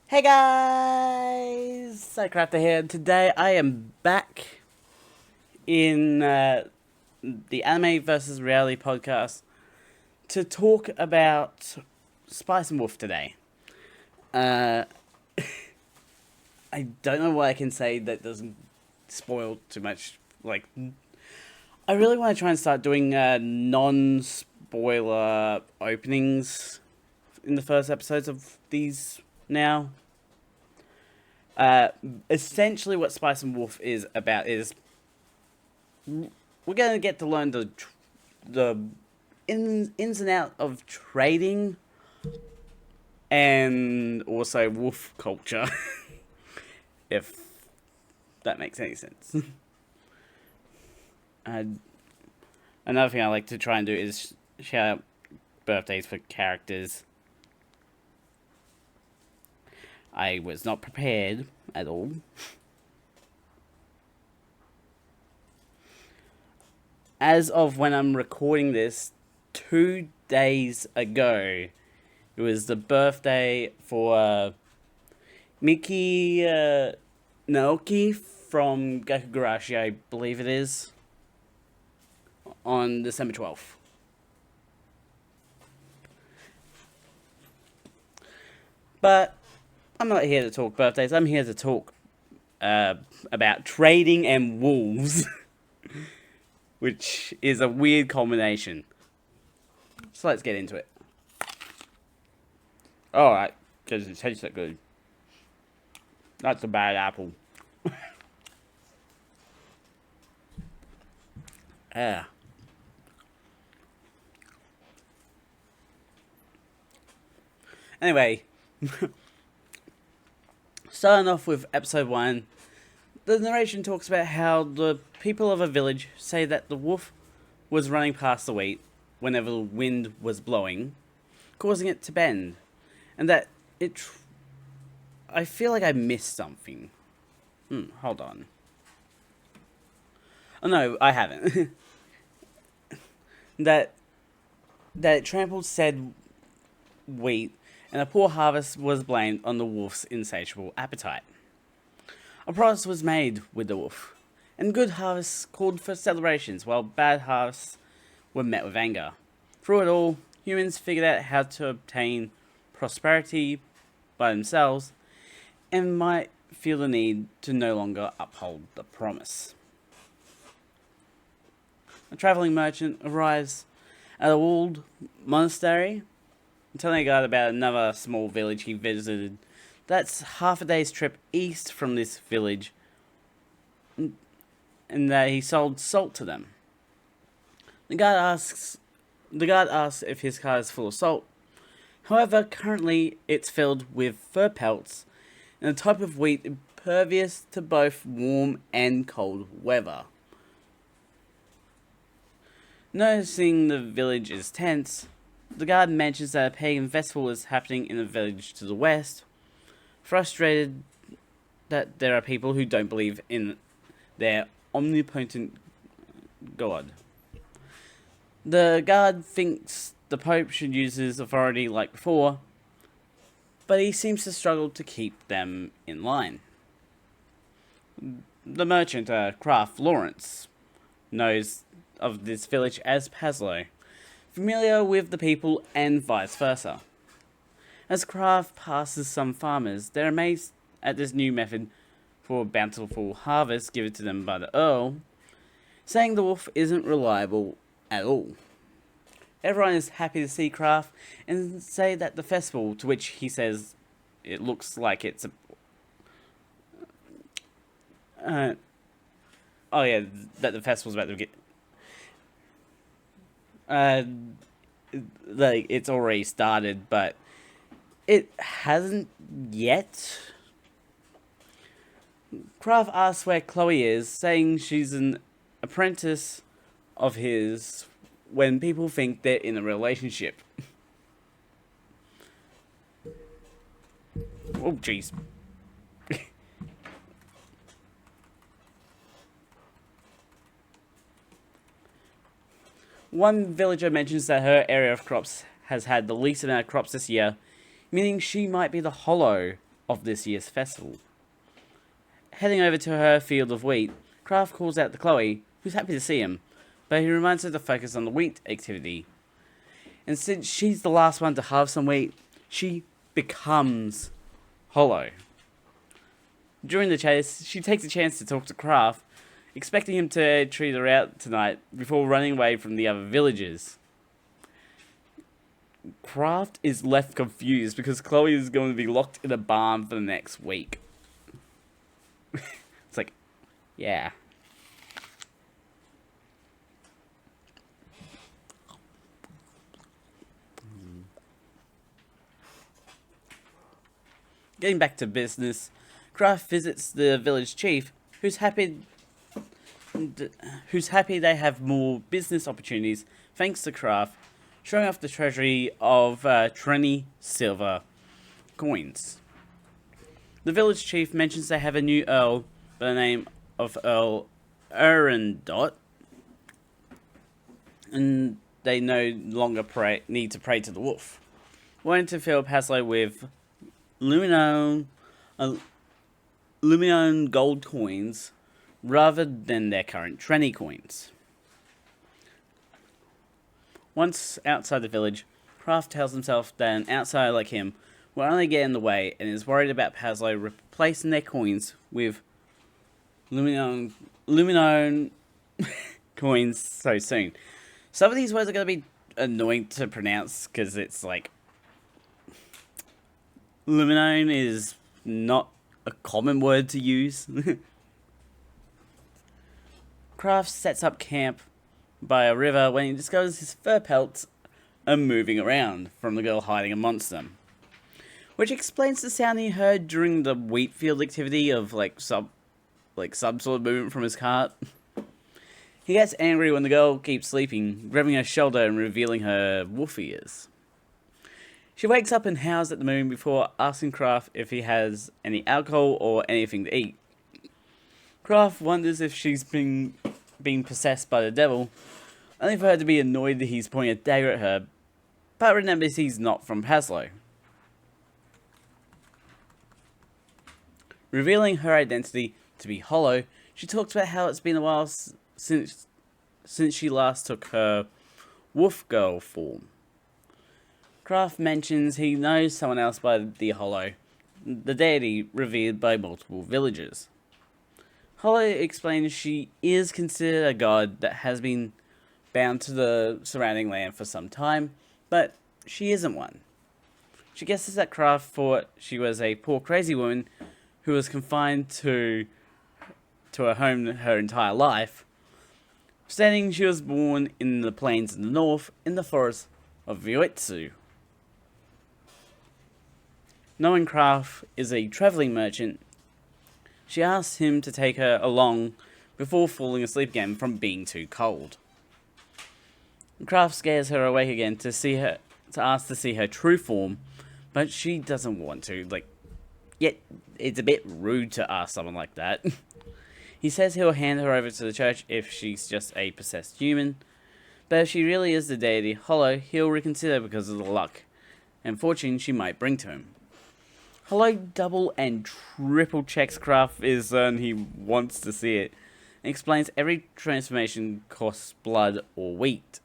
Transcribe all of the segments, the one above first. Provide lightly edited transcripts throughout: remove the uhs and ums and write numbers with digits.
Hey guys, Kraft here. Today I am back in the Anime versus Reality podcast to talk about Spice and Wolf today. Uh, I don't know what I can say that doesn't spoil too much. I really want to try and start doing non-spoiler openings in the first episodes of these now. Uh, Essentially, what Spice and Wolf is about is we're gonna get to learn the ins and out of trading and also wolf culture, if that makes any sense. uh, Another thing I like to try and do is shout out birthdays for characters. I was not prepared at all. As of when I'm recording this, 2 days ago, it was the birthday for Miki Naoki from Gakugarashi, I believe it is, on December 12th. But I'm not here to talk birthdays, I'm here to talk about trading and wolves, which is a weird combination. So let's get into it. Alright, because it tastes that good. That's a bad apple. Yeah. Anyway, starting off with episode 1, the narration talks about how the people of a village say that the wolf was running past the wheat whenever the wind was blowing, causing it to bend, and that I feel like I missed something. Hold on. Oh no, I haven't. that that it trampled said wheat, and a poor harvest was blamed on the wolf's insatiable appetite. A promise was made with the wolf, and good harvests called for celebrations, while bad harvests were met with anger. Through it all, humans figured out how to obtain prosperity by themselves, and might feel the need to no longer uphold the promise. A travelling merchant arrives at a walled monastery, telling a guide about another small village he visited. That's half a day's trip east from this village, and that he sold salt to them. The guard asks if his car is full of salt. However, currently it's filled with fur pelts and a type of wheat impervious to both warm and cold weather. Noticing the village is tense, the guard mentions that a pagan festival is happening in a village to the west, frustrated that there are people who don't believe in their omnipotent god. The guard thinks the Pope should use his authority like before, but he seems to struggle to keep them in line. The merchant, Kraft Lawrence, knows of this village as Paslow, familiar with the people and vice versa. As Kraft passes some farmers, they're amazed at this new method for a bountiful harvest given to them by the Earl, saying the wolf isn't reliable at all. Everyone is happy to see Kraft and say that the festival, to which he says it looks like it's a... that the festival's about to get... it's already started, but it hasn't yet. Kraft asks where Chloe is, saying she's an apprentice of his when people think they're in a relationship. Oh, jeez. One villager mentions that her area of crops has had the least amount of crops this year, meaning she might be the Holo of this year's festival. Heading over to her field of wheat, Kraft calls out to Chloe, who's happy to see him, but he reminds her to focus on the wheat activity. And since she's the last one to harvest some wheat, she becomes Holo. During the chase, she takes a chance to talk to Kraft, expecting him to treat her out tonight before running away from the other villagers. Kraft is left confused because Chloe is going to be locked in a barn for the next week. It's like, yeah. Getting back to business, Kraft visits the village chief, who's happy they have more business opportunities thanks to Kraft, showing off the treasury of 20 silver coins. The village chief mentions they have a new earl by the name of Earl Erendot, and they no longer need to pray to the wolf, wanting to fill Paslow with Luminon gold coins rather than their current Trenny coins. Once outside the village, Kraft tells himself that an outsider like him will only get in the way and is worried about Paslow replacing their coins with Luminon coins so soon. Some of these words are going to be annoying to pronounce because it's like Luminon is not a common word to use. Kraft sets up camp by a river when he discovers his fur pelts are moving around from the girl hiding amongst them, which explains the sound he heard during the wheat field activity of some sort of movement from his cart. He gets angry when the girl keeps sleeping, grabbing her shoulder and revealing her wolf ears. She wakes up and howls at the moon before asking Kraft if he has any alcohol or anything to eat. Kraft wonders if she's been possessed by the devil, only for her to be annoyed that he's pointing a dagger at her, but remembers he's not from Paslow. Revealing her identity to be Holo, she talks about how it's been a while since she last took her wolf girl form. Kraft mentions he knows someone else by the Holo, the deity revered by multiple villagers. Holo explains she is considered a god that has been bound to the surrounding land for some time, but she isn't one. She guesses that Kraft thought she was a poor crazy woman who was confined to her home her entire life, stating she was born in the plains in the north in the forest of Vyoitsu. Knowing Kraft is a travelling merchant, she asks him to take her along before falling asleep again from being too cold. Kraft scares her awake again to ask to see her true form, but she doesn't want to. Yet it's a bit rude to ask someone like that. He says he'll hand her over to the church if she's just a possessed human, but if she really is the deity Holo, he'll reconsider because of the luck and fortune she might bring to him. Holo double and triple checks Kraft is and he wants to see it, and explains every transformation costs blood or wheat.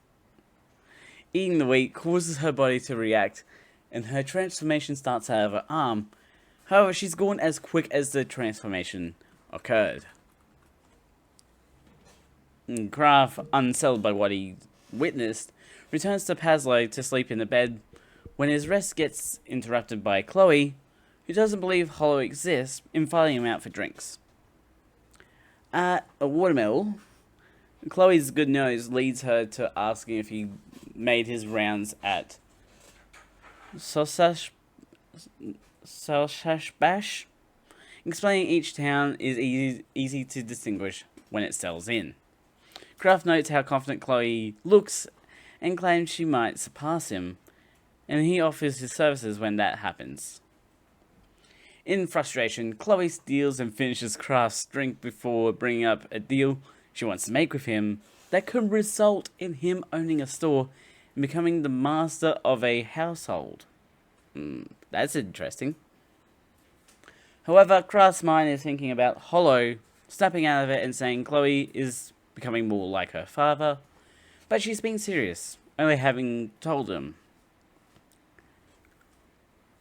Eating the wheat causes her body to react, and her transformation starts out of her arm. However, she's gone as quick as the transformation occurred. Kraft, unsettled by what he witnessed, returns to Paslow to sleep in the bed when his rest gets interrupted by Chloe, who doesn't believe Holo exists, inviting him out for drinks. At a watermill, Chloe's good nose leads her to asking if he made his rounds at Sosashbash, explaining each town is easy to distinguish when it settles in. Kraft notes how confident Chloe looks and claims she might surpass him, and he offers his services when that happens. In frustration, Chloe steals and finishes Kraft's drink before bringing up a deal she wants to make with him that could result in him owning a store and becoming the master of a household. That's interesting. However, Kraft's mind is thinking about Holo snapping out of it and saying Chloe is becoming more like her father, but she's being serious, only having told him.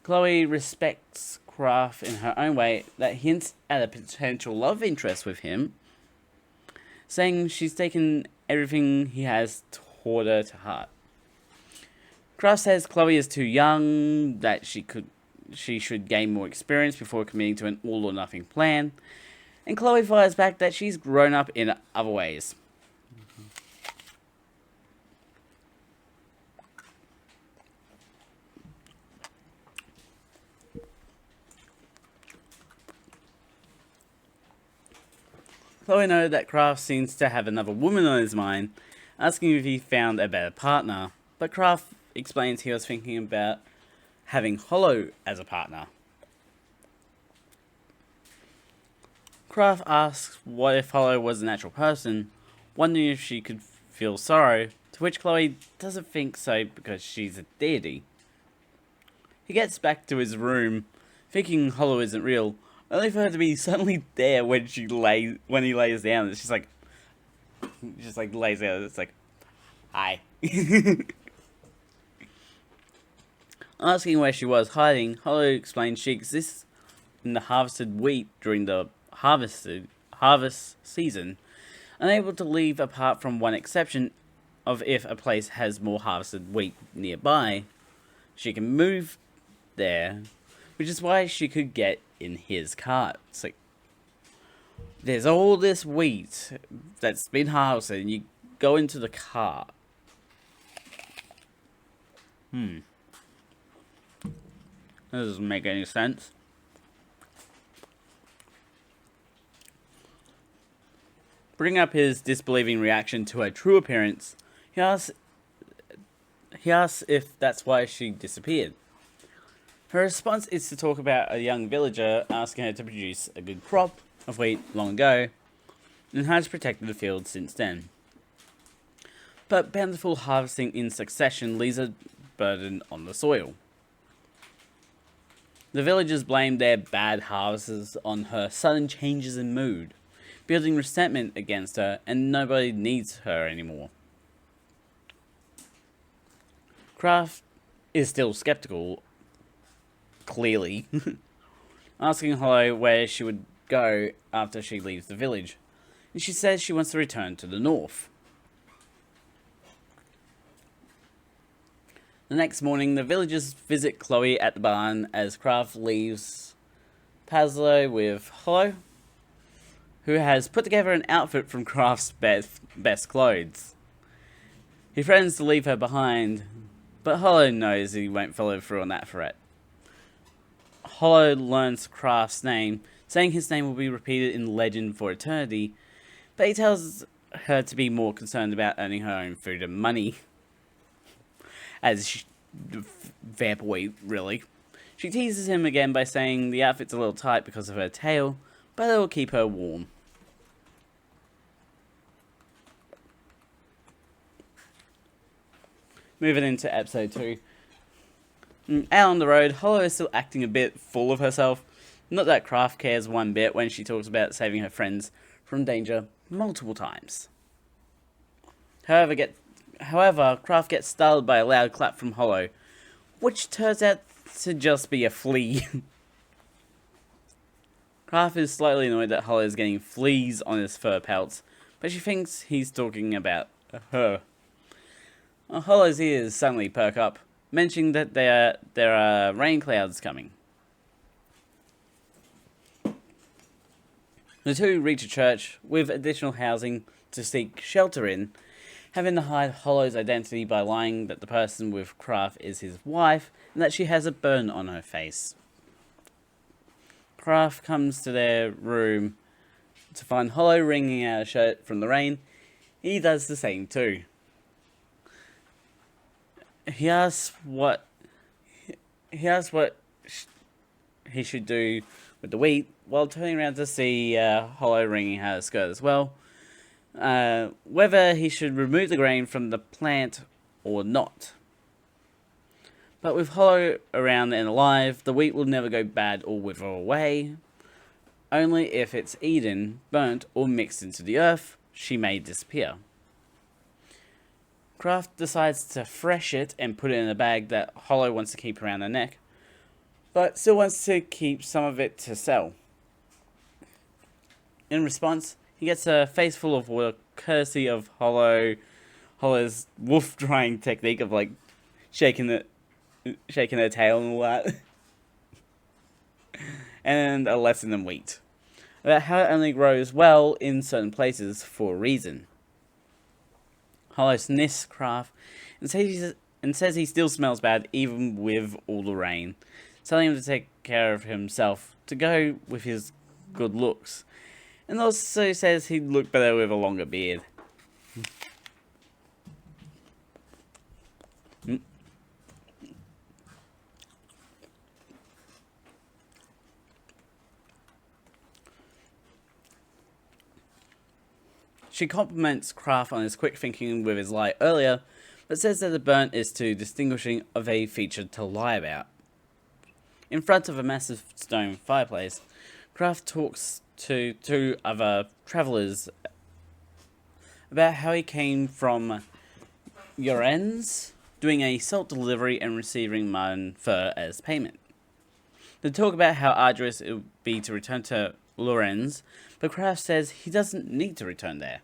Chloe respects Kraft in her own way that hints at a potential love interest with him, saying she's taken everything he has toward her to heart. Kraft says Chloe is too young, that she should gain more experience before committing to an all or nothing plan, and Chloe fires back that she's grown up in other ways. Chloe knows that Kraft seems to have another woman on his mind, asking if he found a better partner, but Kraft explains he was thinking about having Holo as a partner. Kraft asks what if Holo was a natural person, wondering if she could feel sorrow, to which Chloe doesn't think so because she's a deity. He gets back to his room, thinking Holo isn't real, only for her to be suddenly there when he lays down. It's just like lays down. It's like, hi. Asking where she was hiding, Holo explains she exists in the harvested wheat during the harvest season, unable to leave apart from one exception of if a place has more harvested wheat nearby. She can move there, which is why she could get in his cart. It's like, there's all this wheat that's been harvested and you go into the cart. That doesn't make any sense. Bringing up his disbelieving reaction to her true appearance, he asks if that's why she disappeared. Her response is to talk about a young villager asking her to produce a good crop of wheat long ago, and has protected the field since then. But bountiful harvesting in succession leaves a burden on the soil. The villagers blame their bad harvests on her sudden changes in mood, building resentment against her, and nobody needs her anymore. Kraft is still skeptical, clearly, asking Holo where she would go after she leaves the village, and she says she wants to return to the north. The next morning, the villagers visit Chloe at the barn as Kraft leaves Pazlo with Holo, who has put together an outfit from Kraft's best clothes. He threatens to leave her behind, but Holo knows he won't follow through on that threat. Holo learns Kraft's name, saying his name will be repeated in legend for eternity, but he tells her to be more concerned about earning her own food and money. Fair boy, really. She teases him again by saying the outfit's a little tight because of her tail, but it'll keep her warm. Moving into episode 2. Out on the road, Holo is still acting a bit full of herself. Not that Kraft cares one bit when she talks about saving her friends from danger multiple times. However, Kraft gets startled by a loud clap from Holo, which turns out to just be a flea. Kraft is slightly annoyed that Holo is getting fleas on his fur pelts, but she thinks he's talking about her. Holo's ears suddenly perk up, mentioning that there are rain clouds coming. The two reach a church with additional housing to seek shelter in, having to hide Holo's identity by lying that the person with Kraft is his wife and that she has a burn on her face. Kraft comes to their room to find Holo wringing out a shirt from the rain. He does the same too. He asks what he should do with the wheat, while turning around to see Holo wringing her skirt as well. Whether he should remove the grain from the plant or not. But with Holo around and alive, the wheat will never go bad or wither away. only if it's eaten, burnt, or mixed into the earth, she may disappear. Kraft decides to fresh it and put it in a bag that Holo wants to keep around her neck, but still wants to keep some of it to sell. In response, he gets a face full of water, courtesy of Holo's wolf drying technique of like shaking her tail and all that. And a lesson in wheat, about how it only grows well in certain places for a reason. Holo sniffs Kraft and says he still smells bad even with all the rain, telling him to take care of himself to go with his good looks, and also says he'd look better with a longer beard. She compliments Kraft on his quick thinking with his lie earlier, but says that the burnt is too distinguishing of a feature to lie about. In front of a massive stone fireplace, Kraft talks to two other travelers about how he came from Yorenz, doing a salt delivery and receiving mutton fur as payment. They talk about how arduous it would be to return to Lorenz, but Kraft says he doesn't need to return there.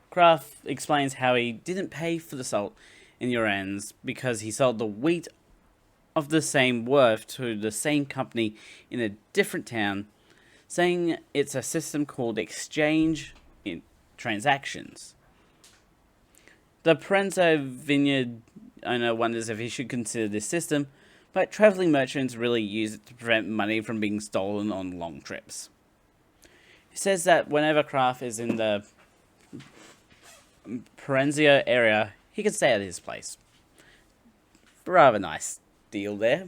Kraft explains how he didn't pay for the salt in Yorenz because he sold the wheat of the same worth to the same company in a different town, saying it's a system called exchange in transactions. The Parenzo vineyard owner wonders if he should consider this system, but traveling merchants really use it to prevent money from being stolen on long trips. He says that whenever Kraft is in the Parenzo area, he can stay at his place. Rather nice deal there.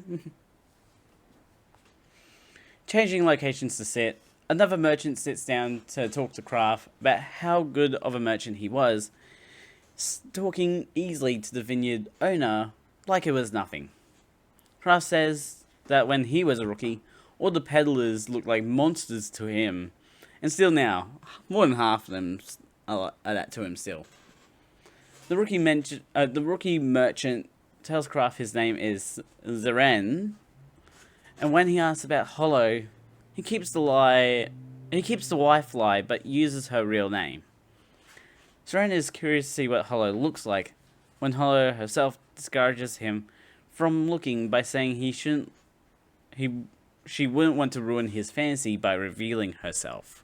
Changing locations to sit, another merchant sits down to talk to Kraft about how good of a merchant he was, talking easily to the vineyard owner like it was nothing. Kraft says that when he was a rookie, all the peddlers looked like monsters to him, and still now, more than half of them are that to him still. The rookie merchant tells Kraft his name is Zeren, and when he asks about Holo, he keeps the wife lie, but uses her real name. Zeren is curious to see what Holo looks like, when Holo herself discourages him from looking by saying she wouldn't want to ruin his fantasy by revealing herself.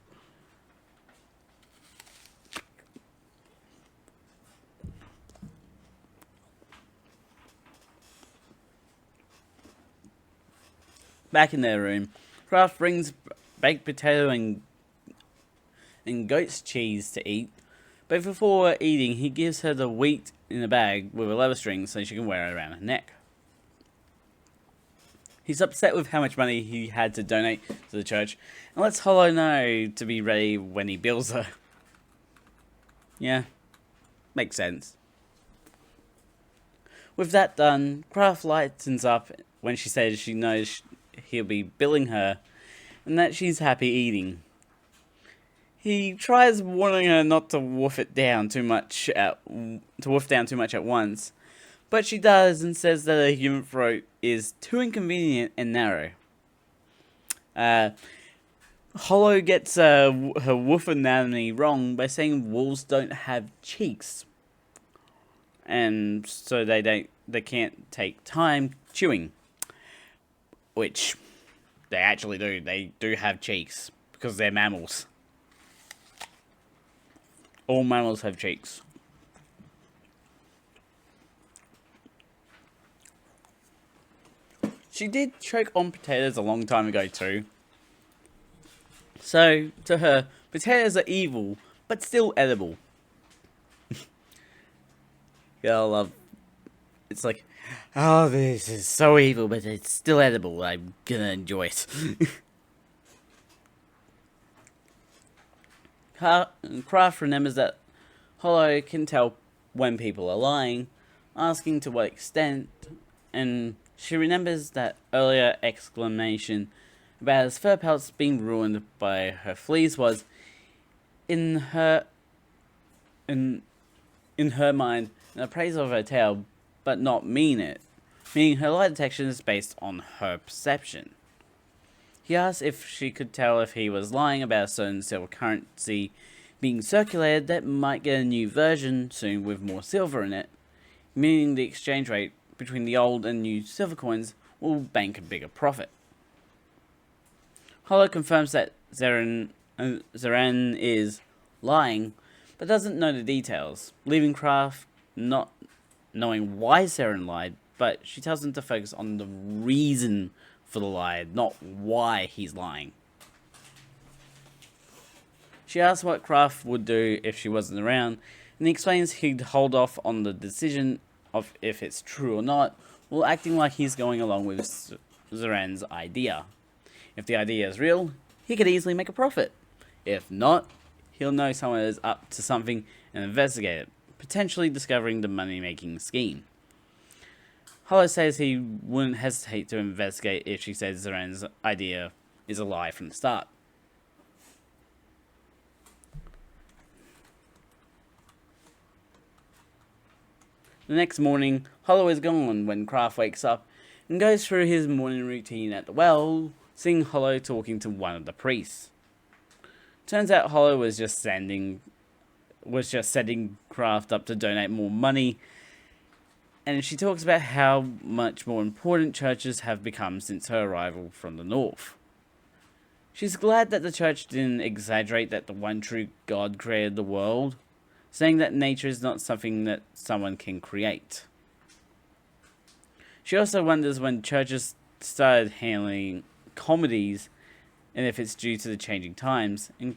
Back in their room, Kraft brings baked potato and goat's cheese to eat, but before eating, he gives her the wheat in a bag with a leather string so she can wear it around her neck. He's upset with how much money he had to donate to the church, and lets Holo know to be ready when he bills her. Yeah, makes sense. With that done, Kraft lightens up when she says she knows he'll be billing her, and that she's happy eating. He tries warning her not to wolf down too much at once, but she does and says that a human throat is too inconvenient and narrow. Holo gets her wolf anatomy wrong by saying wolves don't have cheeks, and so they can't take time chewing. Which they actually do. They do have cheeks because they're mammals. All mammals have cheeks. She did choke on potatoes a long time ago too. So, to her, potatoes are evil, but still edible. Girl, love. It's like, oh, this is so evil, but it's still edible. I'm gonna enjoy it. Kraft remembers that Holo can tell when people are lying, asking to what extent, and She remembers that earlier exclamation about his fur pelts being ruined by her fleas was, in her in in her mind, an appraisal of her tail, but not mean it, meaning her lie detection is based on her perception. He asked if she could tell if he was lying about a certain silver currency being circulated that might get a new version soon with more silver in it, meaning the exchange rate between the old and new silver coins will bank a bigger profit. Holo confirms that Zeren is lying, but doesn't know the details, leaving Kraft not knowing why Zeren lied, but she tells him to focus on the reason for the lie, not why he's lying. She asks what Kraft would do if she wasn't around, and he explains he'd hold off on the decision of if it's true or not, while acting like he's going along with Zeren's idea. If the idea is real, he could easily make a profit. If not, he'll know someone is up to something and investigate it, potentially discovering the money-making scheme. Holo says he wouldn't hesitate to investigate if she says Zeren's idea is a lie from the start. The next morning, Holo is gone when Kraft wakes up and goes through his morning routine at the well, seeing Holo talking to one of the priests. Turns out Holo was just setting Kraft up to donate more money, and she talks about how much more important churches have become since her arrival from the north. She's glad that the church didn't exaggerate that the one true God created the world, saying that nature is not something that someone can create. She also wonders when churches started handling comedies and if it's due to the changing times, and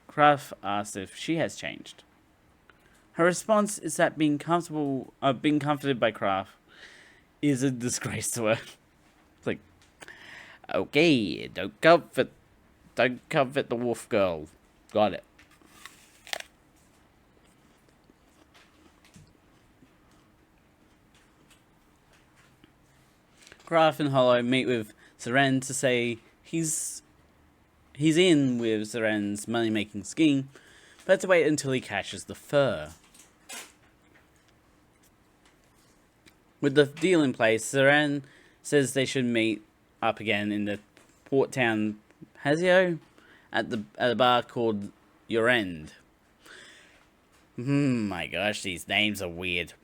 Kraft asks if she has changed. Her response is that being comforted by Kraft is a disgrace to her. It's like, okay, don't comfort the wolf girl. Got it. Kraft and Holo meet with Zeren to say he's in with Zeren's money-making scheme, but to wait until he cashes the fur. With the deal in place, Zeren says they should meet up again in the port town Hazio at a bar called Your End. My gosh, these names are weird.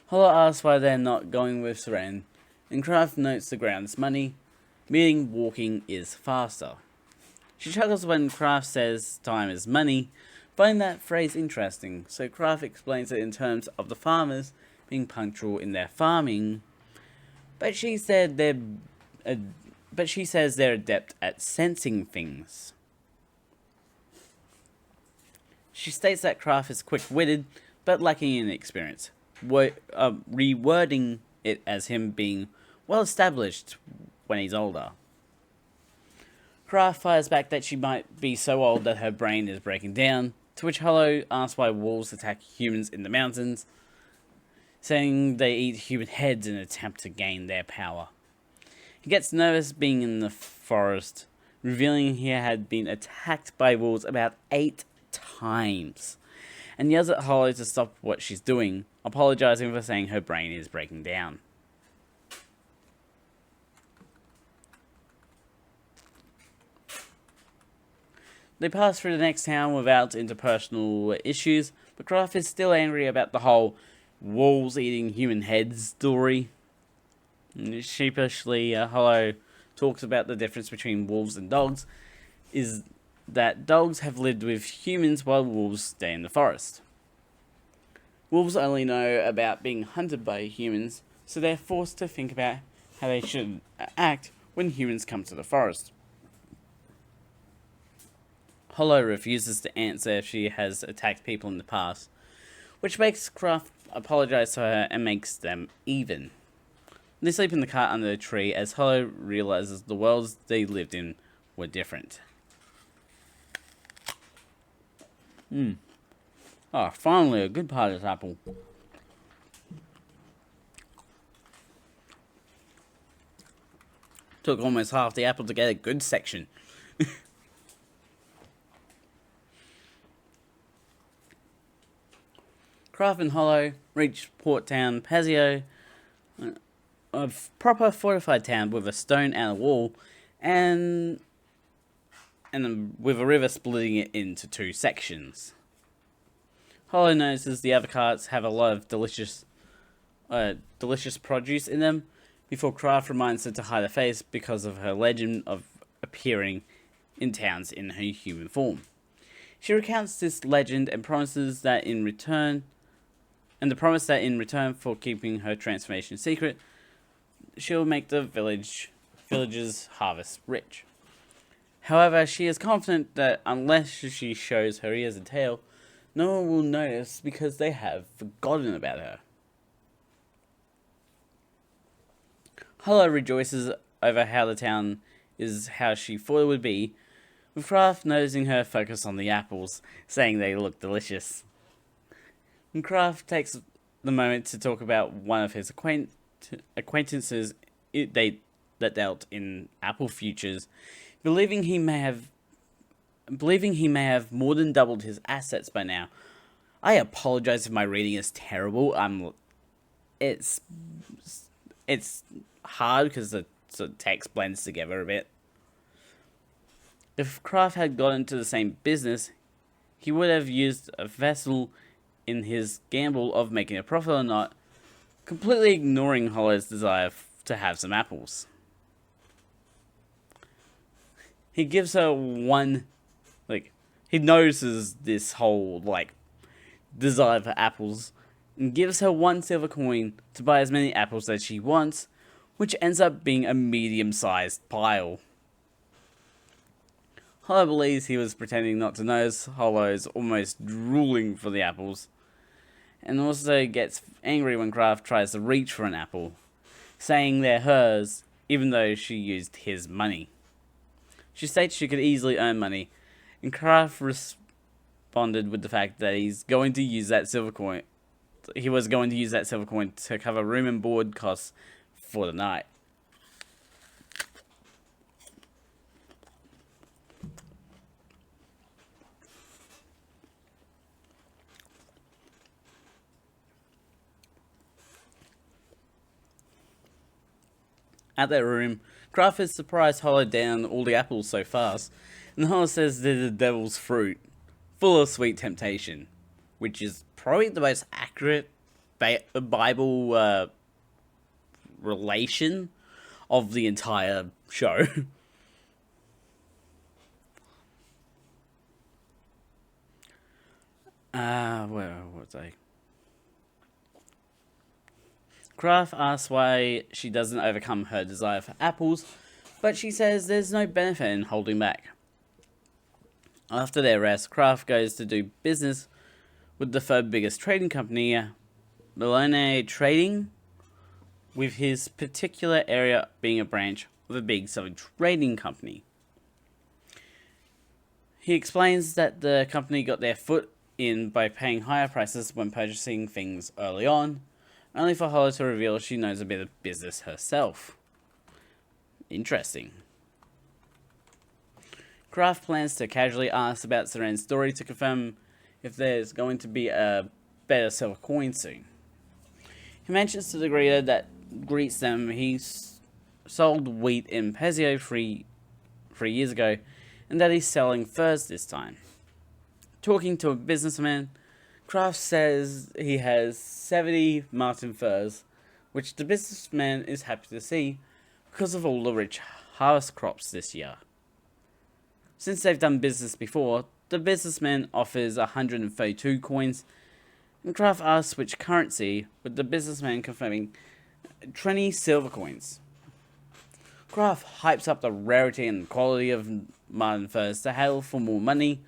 Holo asks why they're not going with Zeren, and Kraft notes the ground's money, meaning walking is faster. She chuckles when Kraft says time is money, finding that phrase interesting, so Kraft explains it in terms of the farmers being punctual in their farming, but she says they're adept at sensing things. She states that Kraft is quick-witted, but lacking in experience, rewording it as him being well-established when he's older. Kraft fires back that she might be so old that her brain is breaking down, to which Holo asks why wolves attack humans in the mountains, saying they eat human heads in an attempt to gain their power. He gets nervous being in the forest, revealing he had been attacked by wolves about 8 times, and yells at Holo to stop what she's doing, apologizing for saying her brain is breaking down. They pass through the next town without interpersonal issues, but Kraft is still angry about the whole wolves eating human heads story. Sheepishly, Holo talks about the difference between wolves and dogs, is that dogs have lived with humans while wolves stay in the forest. Wolves only know about being hunted by humans, so they're forced to think about how they should act when humans come to the forest. Holo refuses to answer if she has attacked people in the past, which makes Kraft apologize to her and makes them even. They sleep in the cart under a tree as Holo realizes the worlds they lived in were different. Oh, finally a good part of this apple. Took almost half the apple to get a good section. Kraft and Holo reach Port Town Pazio, a proper fortified town with a stone outer wall, and with a river splitting it into two sections. Holo notices the other carts have a lot of delicious produce in them, before Kraft reminds her to hide her face because of her legend of appearing in towns in her human form. She recounts this legend and promises that in return for keeping her transformation secret, she'll make the village's harvest rich. However, she is confident that unless she shows her ears and tail, no one will notice because they have forgotten about her. Holo rejoices over how the town is how she thought it would be, with Kraft noticing her focus on the apples, saying they look delicious. And Kraft takes the moment to talk about one of his acquaintances that dealt in apple futures, believing he may have more than doubled his assets by now. I apologize if my reading is terrible. It's hard because the text blends together a bit. If Kraft had got into the same business, he would have used a vessel in his gamble of making a profit or not, completely ignoring Holo's desire to have some apples. He gives her he notices this whole, desire for apples, and gives her 1 silver coin to buy as many apples as she wants, which ends up being a medium-sized pile. Holo believes he was pretending not to notice Holo's almost drooling for the apples, and also gets angry when Kraft tries to reach for an apple, saying they're hers, even though she used his money. She states she could easily earn money, and Kraft responded with the fact that he was going to use that silver coin to cover room and board costs for the night. At that room, Kraft is surprised Holo down all the apples so fast, and Holo says they're the devil's fruit, full of sweet temptation, which is probably the most accurate Bible relation of the entire show. Where was I? Kraft asks why she doesn't overcome her desire for apples, but she says there's no benefit in holding back. After their rest, Kraft goes to do business with the third biggest trading company, Malone Trading, with his particular area being a branch of a big southern trading company. He explains that the company got their foot in by paying higher prices when purchasing things early on, only for Holo to reveal she knows a bit of business herself. Interesting. Kraft plans to casually ask about Seren's story to confirm if there's going to be a better silver coin soon. He mentions to the greeter that greets them he sold wheat in Pazio 3 years ago, and that he's selling furs this time. Talking to a businessman, Kraft says he has 70 Martin furs, which the businessman is happy to see because of all the rich harvest crops this year. Since they've done business before, the businessman offers 132 coins, and Kraft asks which currency, with the businessman confirming 20 silver coins. Kraft hypes up the rarity and quality of Martin furs to hail for more money,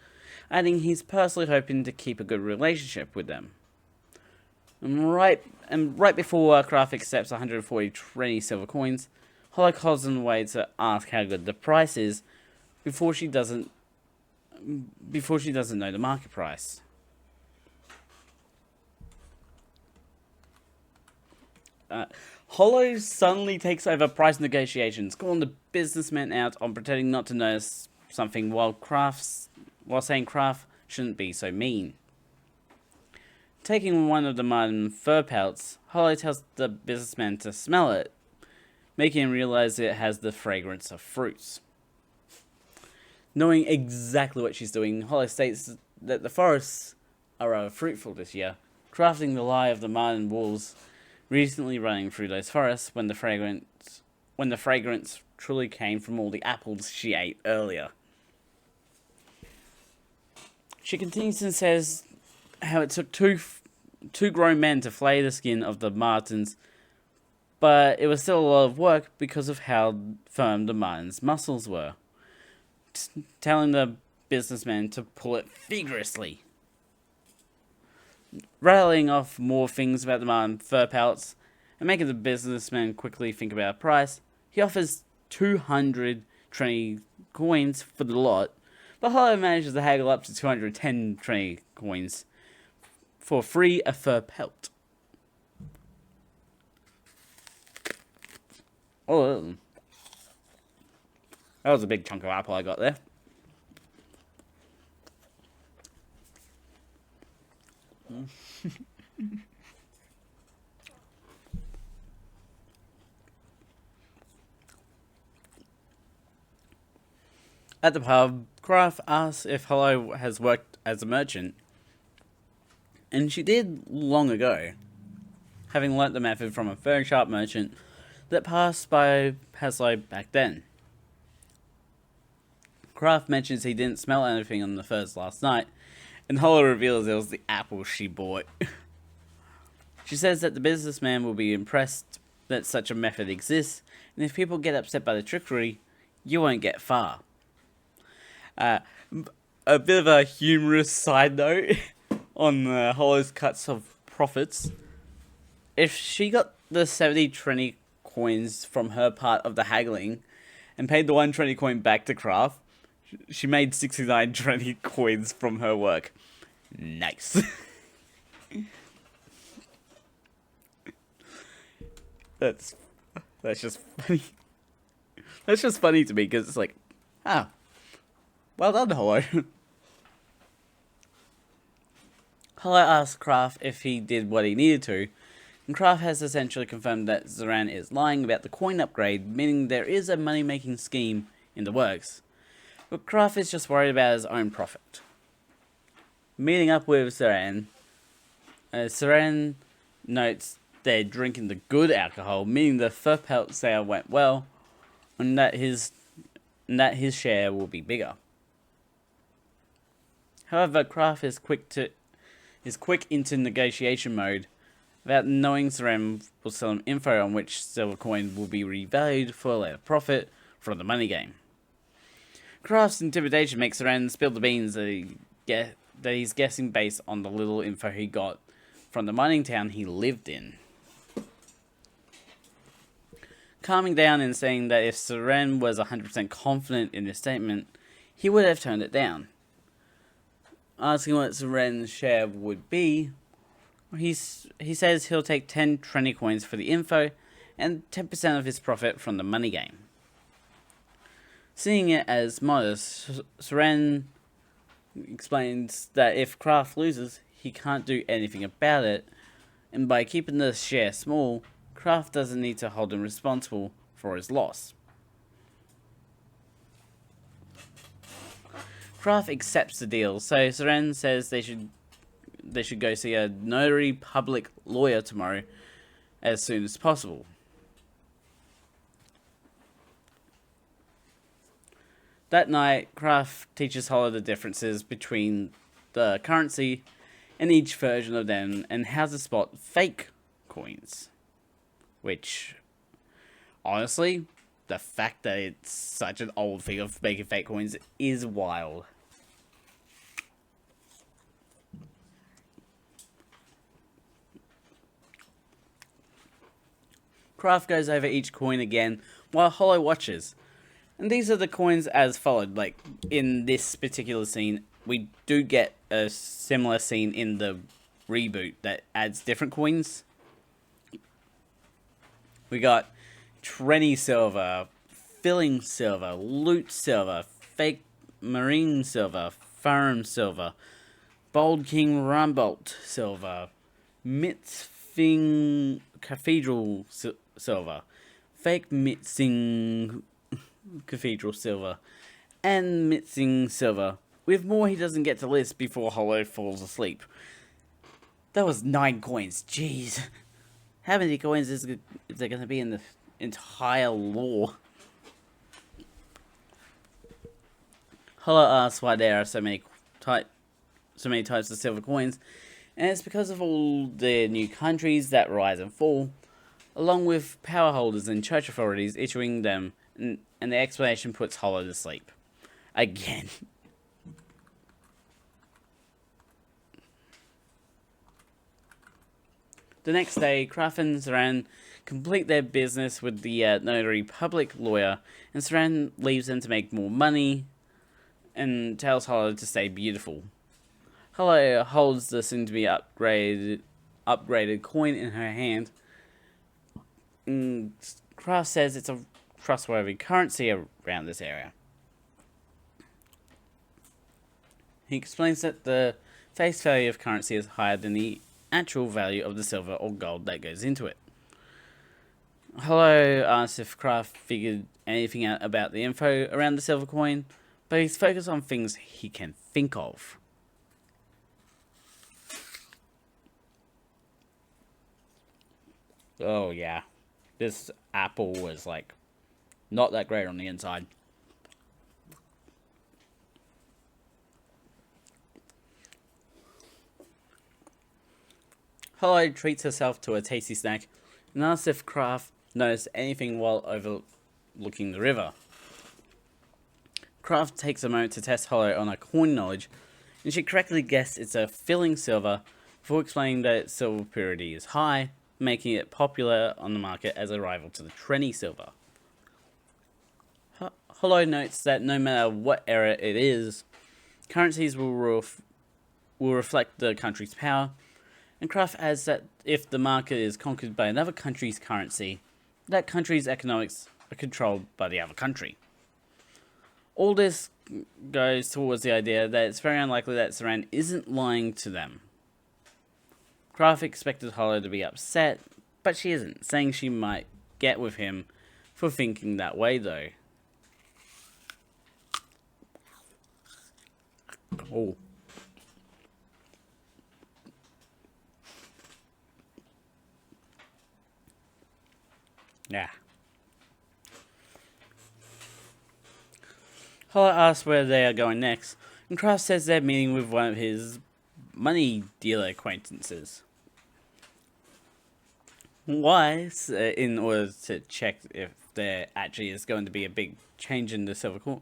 adding he's personally hoping to keep a good relationship with them. And right before Kraft accepts 140 20 silver coins, Holo calls him away to ask how good the price is before she doesn't know the market price. Holo suddenly takes over price negotiations, calling the businessman out on pretending not to notice something while saying Kraft shouldn't be so mean. Taking one of the modern fur pelts, Holo tells the businessman to smell it, making him realize it has the fragrance of fruits. Knowing exactly what she's doing, Holo states that the forests are rather fruitful this year, crafting the lie of the modern wolves recently running through those forests when the fragrance truly came from all the apples she ate earlier. She continues and says how it took two grown men to flay the skin of the martens, but it was still a lot of work because of how firm the marten's muscles were, telling the businessman to pull it vigorously. Rattling off more things about the marten fur pelts and making the businessman quickly think about a price, he offers 220 coins for the lot, but Holo manages to haggle up to 210 20 coins for free a fur pelt. Oh, that was a big chunk of apple I got there. At the pub, Kraft asks if Holo has worked as a merchant, and she did long ago, having learnt the method from a very sharp merchant that passed by Paslow back then. Kraft mentions he didn't smell anything on the furs last night, and Holo reveals it was the apple she bought. She says that the businessman will be impressed that such a method exists, and if people get upset by the trickery, you won't get far. A bit of a humorous side note on Holo's cuts of profits. If she got the 70 20 coins from her part of the haggling and paid the 120 coin back to Kraft, she made 69 20 coins from her work. Nice. That's just funny. That's just funny to me because it's like, well done, Holo. Holo asks Kraft if he did what he needed to, and Kraft has essentially confirmed that Zoran is lying about the coin upgrade, meaning there is a money-making scheme in the works. But Kraft is just worried about his own profit. Meeting up with Zoran, Zoran notes they're drinking the good alcohol, meaning the fur pelt sale went well, and that his share will be bigger. However, Kraft is quick into negotiation mode, without knowing Zoran will sell him info on which silver coin will be revalued for a later profit from the money game. Kraft's intimidation makes Zoran spill the beans that he's guessing based on the little info he got from the mining town he lived in. Calming down and saying that if Zoran was 100% confident in his statement, he would have turned it down. Asking what Zoran's share would be, he says he'll take 10 20 coins for the info and 10% of his profit from the money game. Seeing it as modest, Zoran explains that if Kraft loses, he can't do anything about it, and by keeping the share small, Kraft doesn't need to hold him responsible for his loss. Kraft accepts the deal, so Zoran says they should go see a notary public lawyer tomorrow as soon as possible. That night, Kraft teaches Holo the differences between the currency and each version of them and how to spot fake coins. Which, honestly, the fact that it's such an old thing of making fake coins is wild. Kraft goes over each coin again while Holo watches. And these are the coins as followed. Like, in this particular scene, we do get a similar scene in the reboot that adds different coins. We got Trenny silver, filling silver, loot silver, fake marine silver, farm silver, bold king rumbolt silver, mitzving cathedral silver, fake mitzing cathedral silver, and mitzing silver. With more he doesn't get to list before Holo falls asleep. That was 9 coins. Jeez. How many coins is there going to be in the entire lore? Holo asks why there are so many types of silver coins, and it's because of all the new countries that rise and fall, along with power holders and church authorities issuing them, and the explanation puts Holo to sleep. Again. The next day, Kraft and Saran complete their business with the notary public lawyer, and Saran leaves them to make more money and tells Holo to stay beautiful. Holo holds the soon-to-be upgraded coin in her hand, and Kraft says it's a trustworthy currency around this area. He explains that the face value of currency is higher than the actual value of the silver or gold that goes into it. Holo asks if Kraft figured anything out about the info around the silver coin, but he's focused on things he can think of. Oh yeah, this apple was like not that great on the inside. Holo treats herself to a tasty snack and asks if Kraft noticed anything while overlooking the river. Kraft takes a moment to test Holo on her coin knowledge, and she correctly guessed it's a filling silver before explaining that its silver purity is high, making it popular on the market as a rival to the Trenny silver. Holo notes that no matter what era it is, currencies will reflect the country's power, and Kraft adds that if the market is conquered by another country's currency, that country's economics are controlled by the other country. All this goes towards the idea that it's very unlikely that Saran isn't lying to them. Kraft expected Holo to be upset, but she isn't, saying she might get with him for thinking that way though. Oh. Yeah. Holo asks where they are going next, and Kraft says they're meeting with one of his money dealer acquaintances. Why? In order to check if there actually is going to be a big change in the silver coin.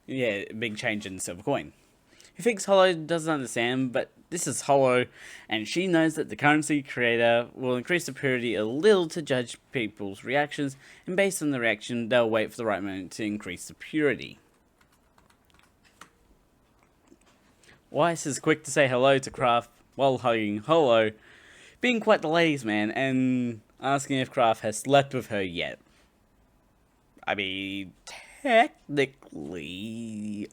Yeah, big change in the silver coin. He thinks Holo doesn't understand, but this is Holo, and she knows that the currency creator will increase the purity a little to judge people's reactions, and based on the reaction, they'll wait for the right moment to increase the purity. Weiss is quick to say hello to Kraft while hugging Holo, being quite the ladies' man, and asking if Kraft has slept with her yet. I mean, technically,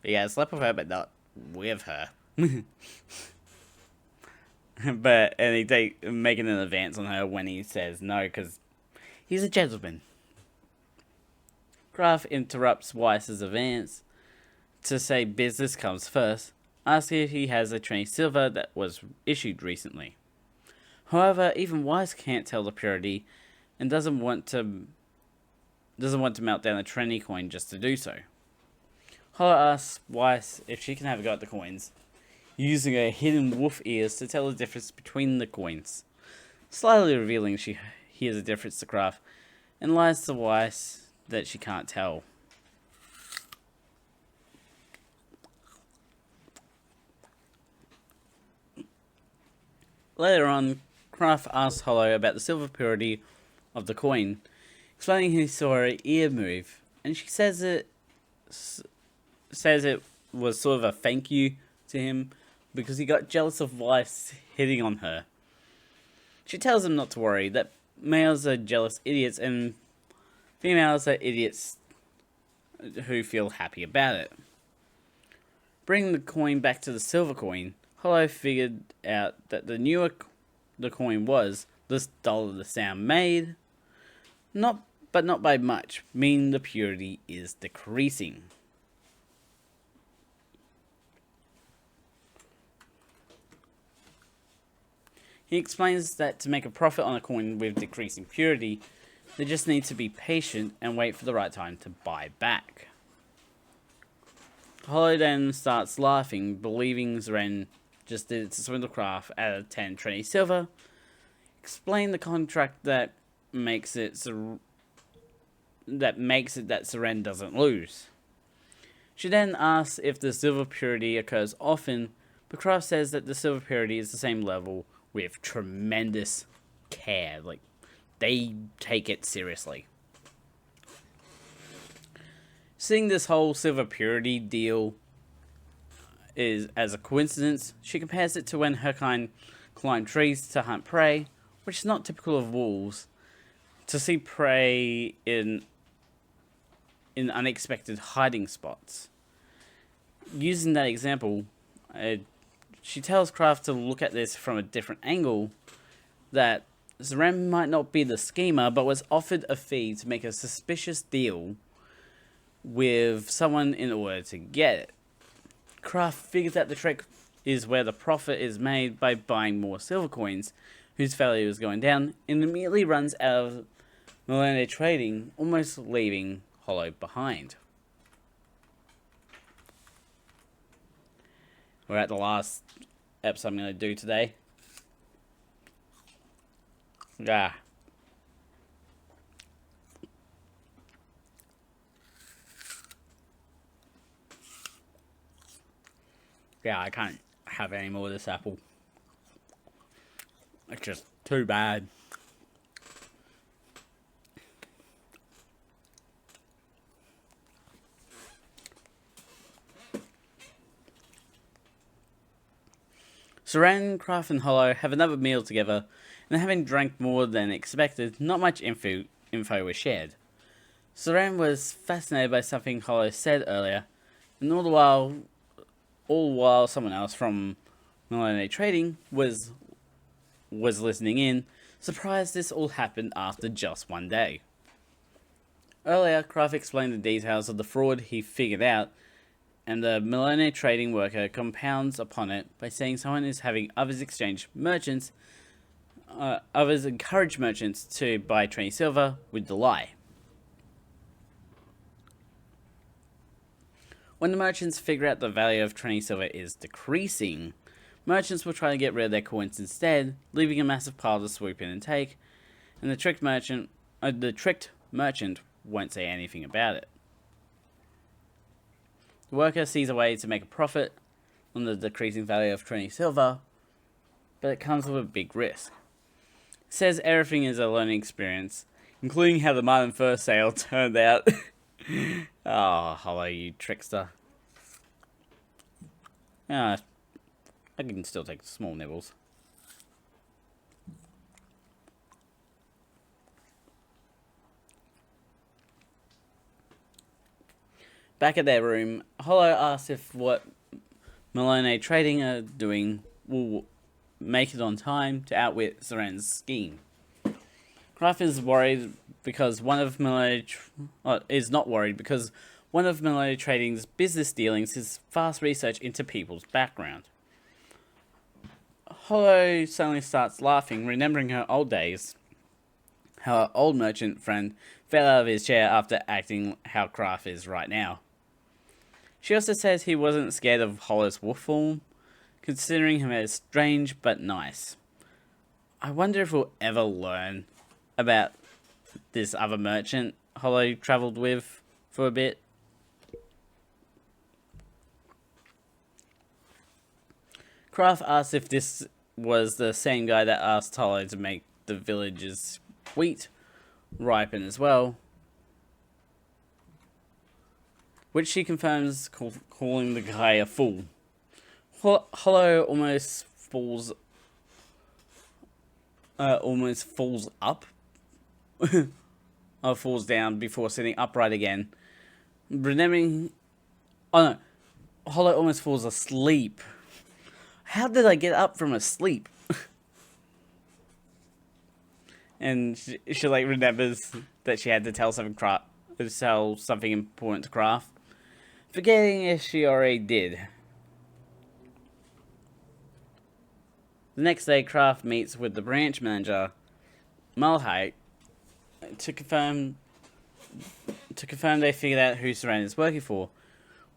yeah, slept with her, but not with her. And he making an advance on her when he says no, because he's a gentleman. Kraft interrupts Weiss's advance to say business comes first, asking if he has a Trenny silver that was issued recently. However, even Weiss can't tell the purity and doesn't want to melt down a Trenny coin just to do so. Holo asks Weiss if she can have a go at the coins, using her hidden wolf ears to tell the difference between the coins, slightly revealing she hears a difference to Kraft, and lies to Weiss that she can't tell. Later on, Kraft asks Holo about the silver purity of the coin, explaining he saw her ear move, and she says it was sort of a thank you to him because he got jealous of Weiss hitting on her. She tells him not to worry, that males are jealous idiots and females are idiots who feel happy about it. Bringing the coin back to the silver coin, Holo figured out that the newer the coin was, the duller the sound made. But not by much, meaning the purity is decreasing. He explains that to make a profit on a coin with decreasing purity, they just need to be patient and wait for the right time to buy back. Holo then starts laughing, believing Zeren just did it to swindle Kraft out of 10 Trinity silver. Explain the contract that makes it that Zeren doesn't lose. She then asks if the silver purity occurs often, but Kraft says that the silver purity is the same level with tremendous care. Like, they take it seriously. Seeing this whole silver purity deal is as a coincidence, she compares it to when her kind climb trees to hunt prey, which is not typical of wolves, to see prey in unexpected hiding spots. Using that example, she tells Kraft to look at this from a different angle, that Zeren might not be the schemer, but was offered a fee to make a suspicious deal with someone in order to get it. Kraft figures that the trick is where the profit is made by buying more silver coins, whose value is going down, and immediately runs out of millennia trading, almost leaving Holo behind. We're at the last episode I'm going to do today. Yeah, I can't have any more of this apple. It's just too bad. Zeren, Kraft, and Holo have another meal together, and having drank more than expected, not much info was shared. Zeren was fascinated by something Holo said earlier, and all while someone else from Millennia Trading was listening in, surprised this all happened after just one day. Earlier, Kraft explained the details of the fraud he figured out, and the Millennia Trading worker compounds upon it by saying someone is having others encourage merchants to buy Trinity silver with the lie. When the merchants figure out the value of Trinity silver is decreasing, merchants will try to get rid of their coins instead, leaving a massive pile to swoop in and take, and the tricked merchant won't say anything about it. The worker sees a way to make a profit on the decreasing value of Trinity silver, but it comes with a big risk. It says everything is a learning experience, including how the Martin first sale turned out. Oh, hello, you trickster. I can still take small nibbles. Back at their room, Holo asks if what Millennia Trading are doing will make it on time to outwit Zeren's scheme. Kraft is worried because one of Millennia Trading's business dealings is fast research into people's background. Holo suddenly starts laughing, remembering her old days. How her old merchant friend fell out of his chair after acting how Kraft is right now. She also says he wasn't scared of Holo's wolf form, considering him as strange but nice. I wonder if we'll ever learn about this other merchant Holo travelled with for a bit. Kraft asks if this was the same guy that asked Holo to make the village's wheat ripen as well, which she confirms calling the guy a fool. Holo almost falls almost falls up, or falls down before sitting upright again. Remembering, oh no, Holo almost falls asleep. How did I get up from asleep? And she like remembers that she had to tell something important to Kraft, forgetting if she already did. The next day, Kraft meets with the branch manager, Mulhite, to confirm they figured out who Saran is working for,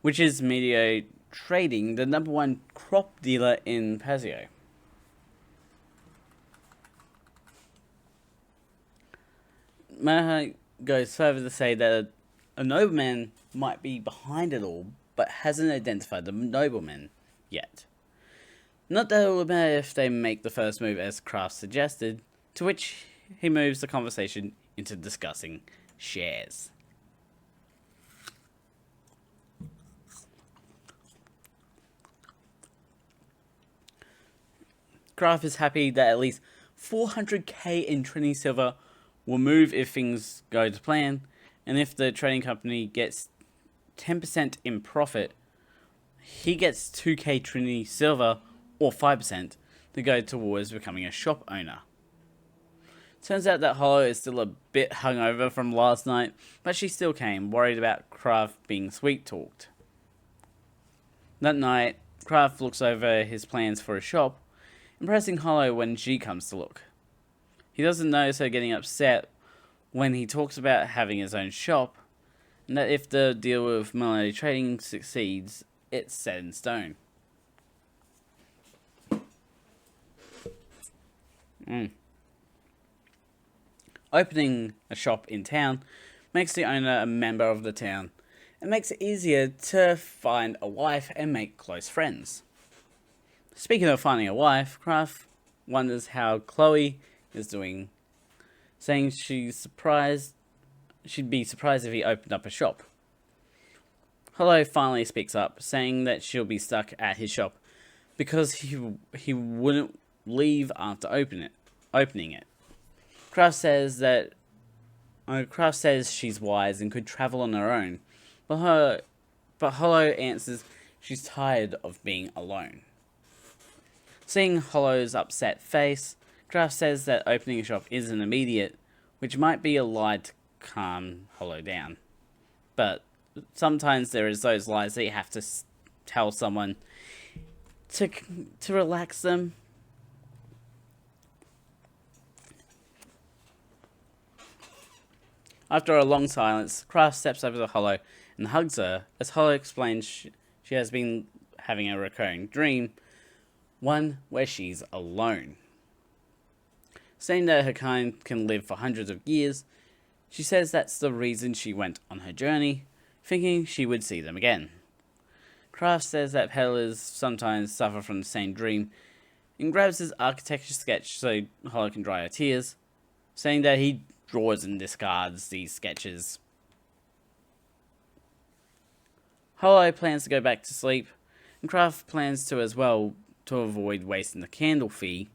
which is Media Trading, the #1 crop dealer in Pasio. Mulhite goes further to say that a nobleman might be behind it all, but hasn't identified the nobleman yet. Not that it will matter if they make the first move as Kraft suggested, to which he moves the conversation into discussing shares. Kraft is happy that at least 400k in Trinity Silver will move if things go to plan, and if the trading company gets 10% in profit, he gets 2k Trinity Silver, or 5%, to go towards becoming a shop owner. Turns out that Holo is still a bit hungover from last night, but she still came, worried about Kraft being sweet-talked. That night, Kraft looks over his plans for a shop, impressing Holo when she comes to look. He doesn't notice her getting upset when he talks about having his own shop, and that if the deal with Melody Trading succeeds, it's set in stone. Opening a shop in town makes the owner a member of the town, and makes it easier to find a wife and make close friends. Speaking of finding a wife, Kraft wonders how Chloe is doing, saying she'd be surprised if he opened up a shop. Holo finally speaks up, saying that she'll be stuck at his shop because he wouldn't leave after opening it. Kraft says she's wise and could travel on her own, but Holo answers she's tired of being alone. Seeing Holo's upset face, Kraft says that opening a shop isn't immediate, which might be a lie to calm Holo down. But sometimes there is those lies that you have to tell someone to relax them. After a long silence, Kraft steps over to Holo and hugs her as Holo explains she has been having a recurring dream, one where she's alone. Saying that her kind can live for hundreds of years, she says that's the reason she went on her journey, thinking she would see them again. Kraft says that peddlers sometimes suffer from the same dream, and grabs his architecture sketch so Holo can dry her tears, saying that he draws and discards these sketches. Holo plans to go back to sleep, and Kraft plans to as well, to avoid wasting the candle fee,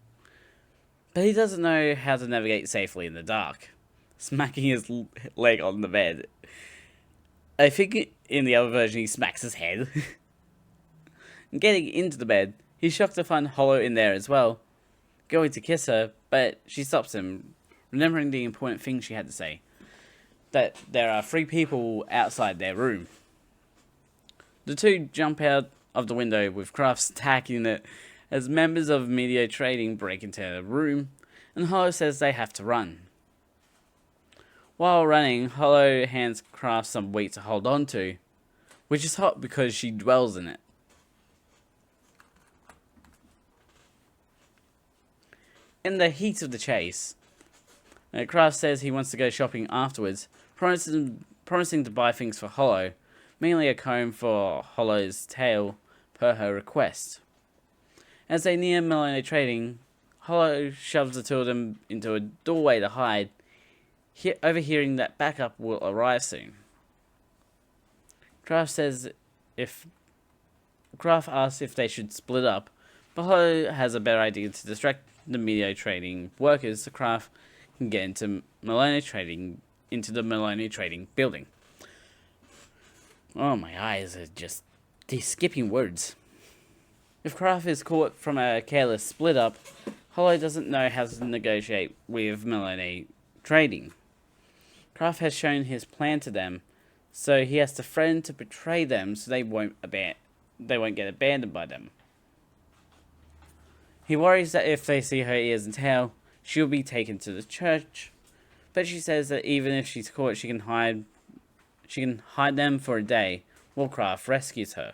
but he doesn't know how to navigate safely in the dark, smacking his leg on the bed. I think in the other version he smacks his head. Getting into the bed, he's shocked to find Holo in there as well, going to kiss her, but she stops him, remembering the important thing she had to say, that there are 3 people outside their room. The two jump out of the window with Kraft stacking it as members of Media Trading break into the room, and Holo says they have to run. While running, Holo hands Kraft some wheat to hold on to, which is hot because she dwells in it. In the heat of the chase, Kraft says he wants to go shopping afterwards, promising to buy things for Holo, mainly a comb for Holo's tail, per her request. As they near Media Trading, Holo shoves the two of them into a doorway to hide, overhearing that backup will arrive soon. Kraft asks if they should split up, but Holo has a better idea to distract the media trading workers, so Kraft can get into the Maloney trading building. Oh, my eyes are just skipping words. If Kraft is caught from a careless split-up, Holo doesn't know how to negotiate with Maloney trading. Kraft has shown his plan to them, so he has to threaten to betray them so they won't get abandoned by them. He worries that if they see her ears and tail, she'll be taken to the church, but she says that even if she's caught, she can hide them for a day while Kraft rescues her.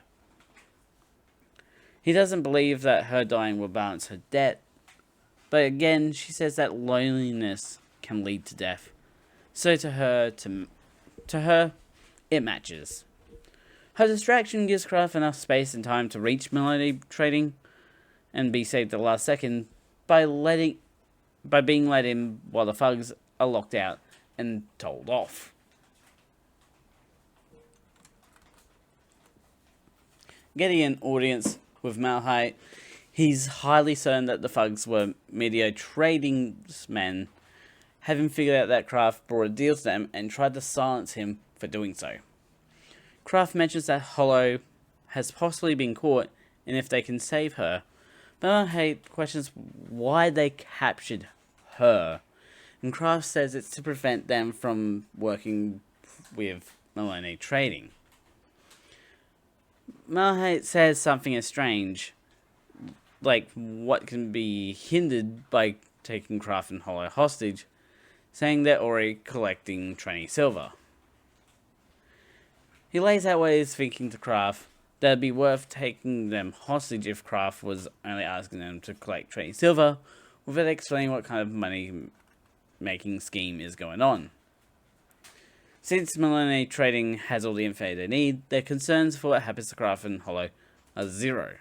He doesn't believe that her dying will balance her debt, but again, she says that loneliness can lead to death. So to her, it matches. Her distraction gives Kraft enough space and time to reach Maloney trading and be saved at the last second by being let in while the thugs are locked out and told off. Getting an audience with Malahite, he's highly certain that the thugs were media tradingsmen, having figured out that Kraft brought a deal to them and tried to silence him for doing so. Kraft mentions that Holo has possibly been caught and if they can save her, but Malahite questions why they captured her, and Kraft says it's to prevent them from working with Maloney trading. Malahite says something is strange, like what can be hindered by taking Kraft and Holo hostage, saying they're already collecting tranny silver. He lays out what he's thinking to Kraft, that it'd be worth taking them hostage if Kraft was only asking them to collect tranny silver, without explaining what kind of money-making scheme is going on. Since Maloney Trading has all the info they need, their concerns for what happens to Kraft and Holo are zero.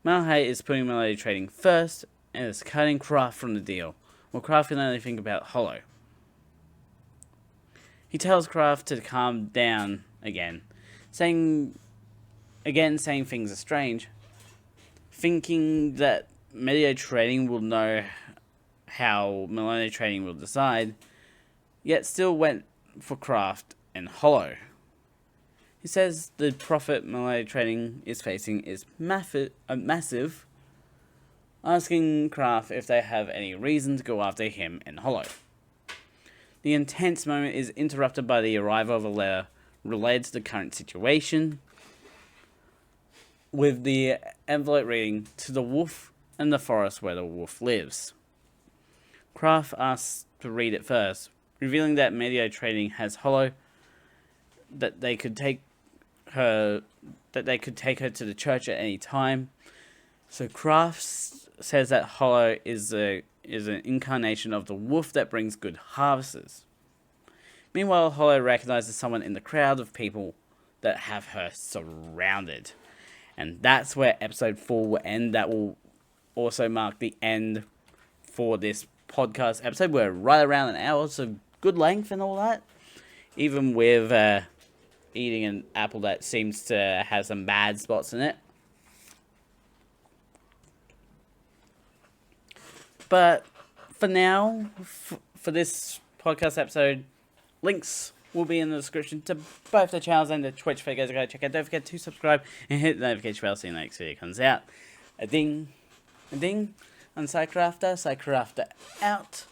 Malahite is putting Maloney Trading first and is cutting Kraft from the deal, while Kraft can only think about Holo. He tells Kraft to calm down again, saying things are strange, thinking that media trading will know how Maloney Trading will decide, yet still went for Kraft and Holo. He says the profit Maloney Trading is facing is massive, asking Kraft if they have any reason to go after him and Holo. The intense moment is interrupted by the arrival of a letter related to the current situation, with the envelope reading, "To the wolf and the forest where the wolf lives." Kraft asks to read it first, revealing that media trading has Holo, that they could take her to the church at any time. So Kraft says that Holo is an incarnation of the wolf that brings good harvests. Meanwhile, Holo recognizes someone in the crowd of people that have her surrounded. And that's where episode 4 will end. That will also mark the end for this podcast episode. We're right around an hour, so good length and all that. Even with eating an apple that seems to have some bad spots in it. But for now, for this podcast episode, links will be in the description to both the channels and the Twitch figures. Go check out. Don't forget to subscribe and hit the notification bell so the next video comes out. A ding, a ding. On SciCrafter out.